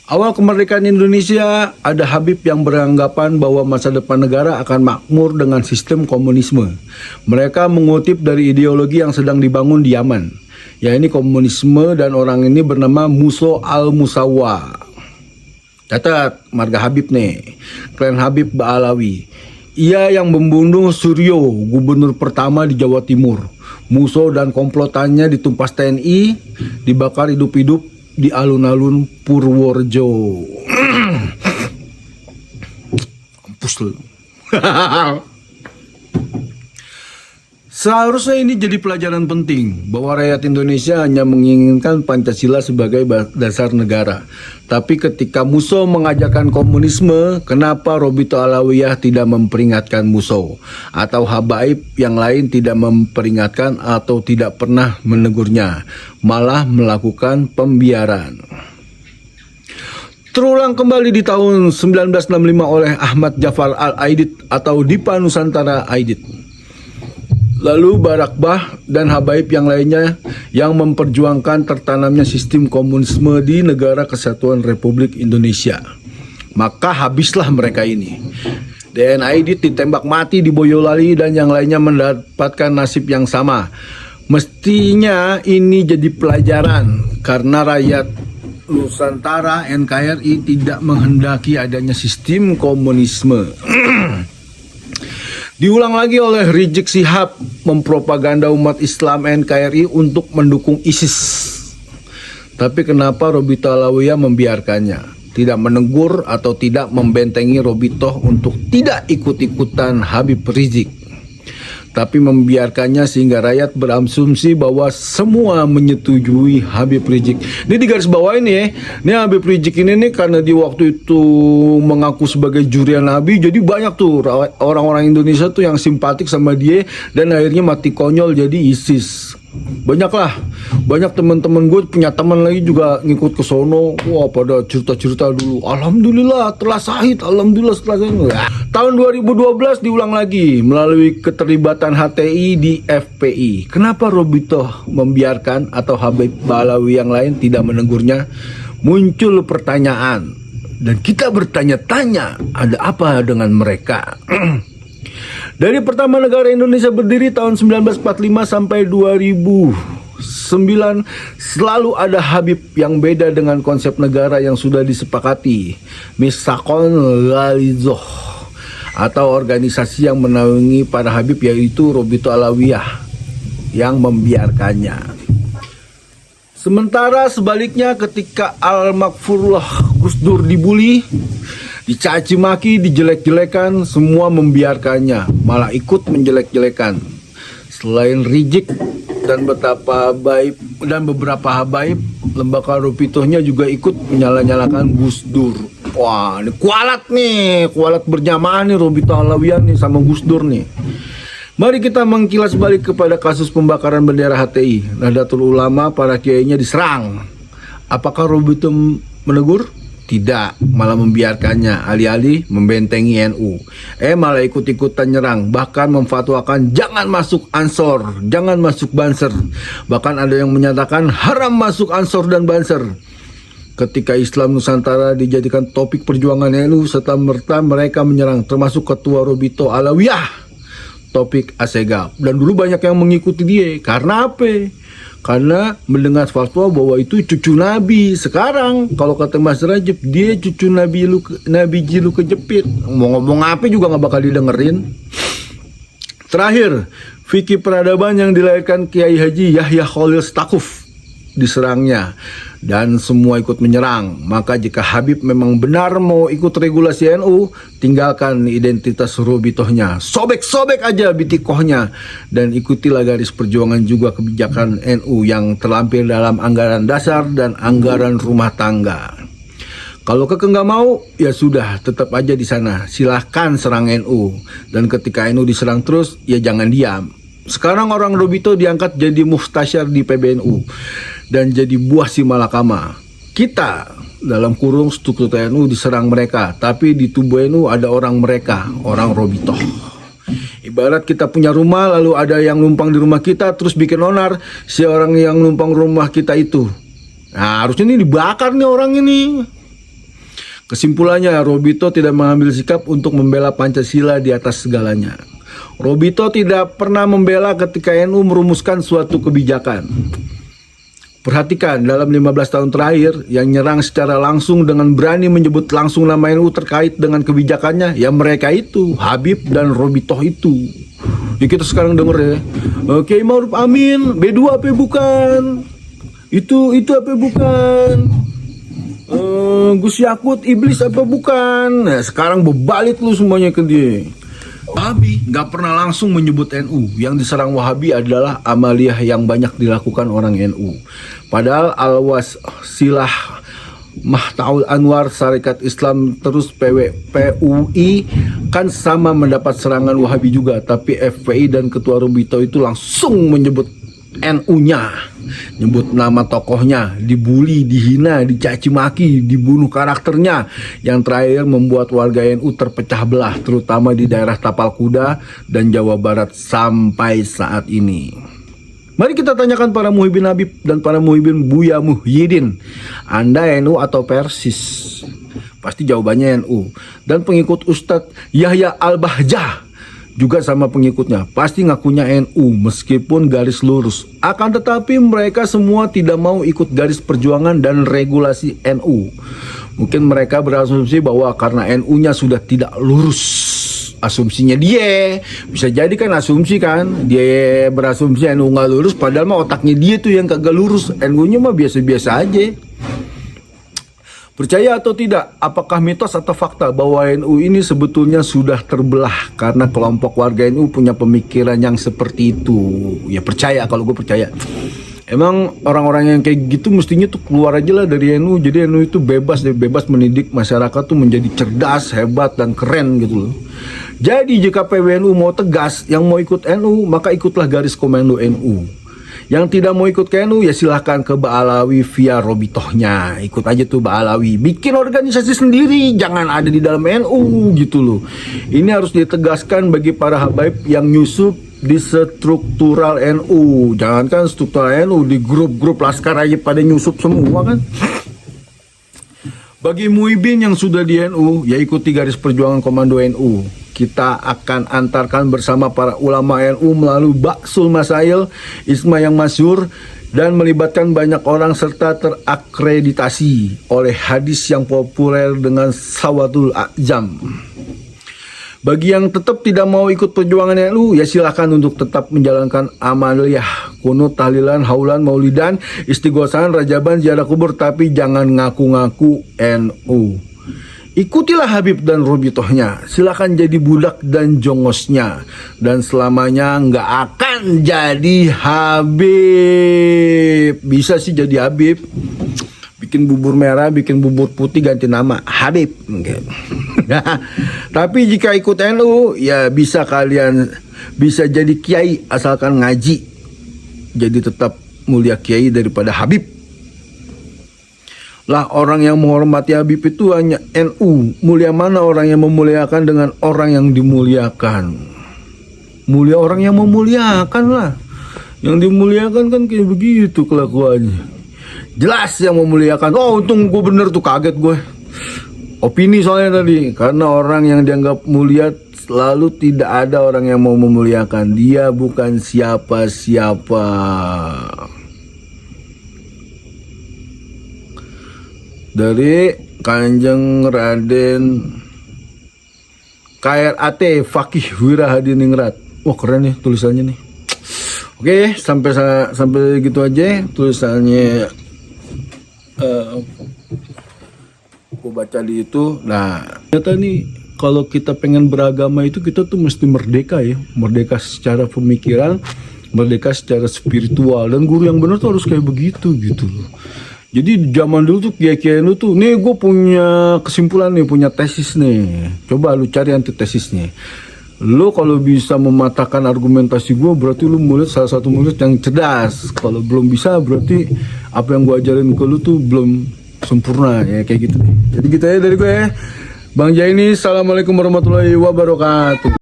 Awal kemerdekaan Indonesia, ada Habib yang beranggapan bahwa masa depan negara akan makmur dengan sistem komunisme. Mereka mengutip dari ideologi yang sedang dibangun di Yaman, yaitu komunisme, dan orang ini bernama Musa al-Musawa. Catat, marga Habib nih, klan Habib Ba'alawi. Ia yang membunuh Suryo, gubernur pertama di Jawa Timur. Musa dan komplotannya ditumpas TNI, dibakar hidup-hidup di alun-alun Purworejo. Mampus lu. Seharusnya ini jadi pelajaran penting bahwa rakyat Indonesia hanya menginginkan Pancasila sebagai dasar negara. Tapi ketika Musa mengajarkan komunisme, kenapa Robito Alawiyah tidak memperingatkan Musa? Atau habaib yang lain tidak memperingatkan atau tidak pernah menegurnya, malah melakukan pembiaran. Terulang kembali di tahun 1965 oleh Ahmad Jafar Al-Aidid atau Dipa Nusantara Aidid. Lalu Barak Bah dan habaib yang lainnya yang memperjuangkan tertanamnya sistem komunisme di Negara Kesatuan Republik Indonesia. Maka habislah mereka ini. DN Aidit ditembak mati di Boyolali dan yang lainnya mendapatkan nasib yang sama. Mestinya ini jadi pelajaran karena rakyat Nusantara NKRI tidak menghendaki adanya sistem komunisme. Diulang lagi oleh Rizik Syihab mempropaganda umat Islam NKRI untuk mendukung ISIS. Tapi kenapa Robito Alawiyah membiarkannya? Tidak menegur atau tidak membentengi Robito untuk tidak ikut-ikutan Habib Rizik. Tapi membiarkannya sehingga rakyat berasumsi bahwa semua menyetujui Habib Rizik. Ini di garis bawah ini ya. Ini Habib Rizik ini nih karena di waktu itu mengaku sebagai jurian Nabi, jadi banyak tuh orang-orang Indonesia tuh yang simpatik sama dia dan akhirnya mati konyol jadi ISIS. Banyak teman-teman gue punya teman lagi juga ngikut ke sono. Wah, pada cerita-cerita dulu. Alhamdulillah telah syahid, alhamdulillah setelah syahid. Tahun 2012 diulang lagi melalui keterlibatan HTI di FPI. Kenapa Robito membiarkan atau Habib Ba'alawi yang lain tidak menegurnya? Muncul pertanyaan dan kita bertanya-tanya, ada apa dengan mereka? Dari pertama negara Indonesia berdiri tahun 1945 sampai 2009 selalu ada Habib yang beda dengan konsep negara yang sudah disepakati. Misakon Ghalizoh atau organisasi yang menaungi para Habib yaitu Robito Alawiyah yang membiarkannya. Sementara sebaliknya ketika Al-Makfurullah Gus Dur dibully, dicaci maki, dijelek-jelekan, semua membiarkannya, malah ikut menjelek-jelekan. Selain Rizik dan beberapa habaib, lembaga Robitohnya juga ikut menyala-nyalakan Gus Dur. Wah, ini kualat berjamaah nih Robito Alawiyah nih sama Gus Dur nih. Mari kita mengkilas balik kepada kasus pembakaran bendera HTI. Nahdlatul Ulama, para kiainya diserang. Apakah Robito menegur? Tidak, malah membiarkannya, alih-alih membentengi NU. Malah ikut-ikutan nyerang, bahkan memfatwakan jangan masuk Ansor, jangan masuk Banser. Bahkan ada yang menyatakan haram masuk Ansor dan Banser. Ketika Islam Nusantara dijadikan topik perjuangan NU, serta-merta mereka menyerang, termasuk ketua Robito Alawiyah, Taufik Assegaf. Dan dulu banyak yang mengikuti dia, karena apa? Karena mendengar fatwa bahwa itu cucu Nabi. Sekarang kalau kata Mas Rajab, dia cucu Nabi Jilu kejepit. Mau ngomong apa juga gak bakal didengerin. Terakhir, fikih peradaban yang dilahirkan Kiai Haji Yahya Khalil Stakuf diserangnya dan semua ikut menyerang. Maka jika Habib memang benar mau ikut regulasi NU, tinggalkan identitas Robitohnya, sobek-sobek aja bitikohnya, dan ikutilah garis perjuangan juga kebijakan NU yang terlampir dalam anggaran dasar dan anggaran rumah tangga. Kalau Keke nggak mau, ya sudah, tetap aja di sana. Silahkan serang NU, dan ketika NU diserang terus, ya jangan diam. Sekarang orang Robito diangkat jadi muhtasyar di PBNU dan jadi buah si malakama. Kita dalam kurung struktur NU diserang mereka, tapi di tubuh NU ada orang mereka, orang Robito. Ibarat kita punya rumah, lalu ada yang numpang di rumah kita, terus bikin onar si orang yang numpang rumah kita itu. Nah, harusnya ini dibakar nih orang ini. Kesimpulannya, Robito tidak mengambil sikap untuk membela Pancasila di atas segalanya. Robito tidak pernah membela ketika NU merumuskan suatu kebijakan. Perhatikan, dalam 15 tahun terakhir, yang nyerang secara langsung dengan berani menyebut langsung nama NU terkait dengan kebijakannya, ya mereka itu, Habib dan Robito itu. Ya kita sekarang denger ya, Kiai Ma'ruf Amin, B2 apa bukan? Itu apa bukan? Gus Yakut iblis apa bukan? Nah, sekarang berbalik lu semuanya ke dia. Wahabi nggak pernah langsung menyebut NU. Yang diserang Wahabi adalah amaliyah yang banyak dilakukan orang NU. Padahal Al-Wasilah Mahtaul Anwar Sarekat Islam terus PUI kan sama mendapat serangan Wahabi juga. Tapi FPI dan Ketua Robito itu langsung menyebut NU-nya, nyebut nama tokohnya, dibully, dihina, dicaci maki, dibunuh karakternya. Yang terakhir membuat warga NU terpecah belah, terutama di daerah Tapal Kuda dan Jawa Barat sampai saat ini. Mari kita tanyakan para Muhyiddin Habib dan para Muhyiddin Buya Muhyiddin, Anda NU atau Persis? Pasti jawabannya NU. Dan pengikut Ustadz Yahya Al-Bahjah juga sama pengikutnya, pasti ngakunya NU meskipun garis lurus. Akan tetapi mereka semua tidak mau ikut garis perjuangan dan regulasi NU. Mungkin mereka berasumsi bahwa karena NU-nya sudah tidak lurus. Asumsinya dia, bisa jadi kan asumsi kan, dia berasumsi NU nggak lurus, padahal mah otaknya dia tuh yang kagak lurus. NU-nya mah biasa-biasa aja. Percaya atau tidak, apakah mitos atau fakta bahwa NU ini sebetulnya sudah terbelah karena kelompok warga NU punya pemikiran yang seperti itu? Ya percaya, kalau gue percaya. Emang orang-orang yang kayak gitu mestinya tuh keluar aja lah dari NU. Jadi NU itu bebas mendidik masyarakat tuh menjadi cerdas, hebat, dan keren gitu loh. Jadi jika PWNU mau tegas, yang mau ikut NU maka ikutlah garis komando NU. Yang tidak mau ikut ke NU ya silahkan ke Ba'alawi via Robitohnya. Ikut aja tuh Ba'alawi, bikin organisasi sendiri, jangan ada di dalam NU gitu loh. Ini harus ditegaskan bagi para habaib yang nyusup di struktural NU. Jangankan struktural NU, di grup-grup laskar aja pada nyusup semua kan. Bagi Muhyiddin yang sudah di NU, ya ikuti garis perjuangan komando NU. Kita akan antarkan bersama para ulama NU melalui Baksul Masail, Isma yang masyhur, dan melibatkan banyak orang serta terakreditasi oleh hadis yang populer dengan Sawadul A'jam. Bagi yang tetap tidak mau ikut perjuangan NU, ya silakan untuk tetap menjalankan amaliyah, kunut, tahlilan, haulan, maulidan, istighosahan, rajaban, ziarah kubur, tapi jangan ngaku-ngaku NU. Ikutilah Habib dan Robitohnya, silakan jadi budak dan jongosnya, dan selamanya nggak akan jadi Habib. Bisa sih jadi Habib, bikin bubur merah, bikin bubur putih, ganti nama Habib. Tapi jika ikut NU, ya bisa kalian bisa jadi kiai asalkan ngaji. Jadi tetap mulia kiai daripada Habib. Lah orang yang menghormati Habib itu hanya NU. Mulia mana orang yang memuliakan dengan orang yang dimuliakan? Mulia orang yang memuliakan lah. Yang dimuliakan kan kayak begitu kelakuannya. Jelas yang memuliakan. Oh untung gue bener tuh, kaget gue. Opini soalnya tadi. Karena orang yang dianggap mulia lalu tidak ada orang yang mau memuliakan. Dia bukan siapa-siapa. Dari Kanjeng Raden KRAT Fakih Wirahadiningrat. Wah keren nih tulisannya nih. Oke, sampai gitu aja tulisannya. Aku baca di itu. Nah, ternyata nih kalau kita pengen beragama itu kita tuh mesti merdeka ya. Merdeka secara pemikiran, merdeka secara spiritual, dan guru yang benar tuh harus kayak begitu gitu loh. Jadi zaman dulu tuh kiai-kiai lu tuh, nih gue punya kesimpulan nih, punya tesis nih. Coba lu cari antitesisnya. Lu kalau bisa mematahkan argumentasi gue, berarti lu murid salah satu murid yang cerdas. Kalau belum bisa, berarti apa yang gue ajarin ke lu tuh belum sempurna ya, kayak gitu deh. Jadi gitu ya dari gue ya. Bang Jaini, assalamualaikum warahmatullahi wabarakatuh.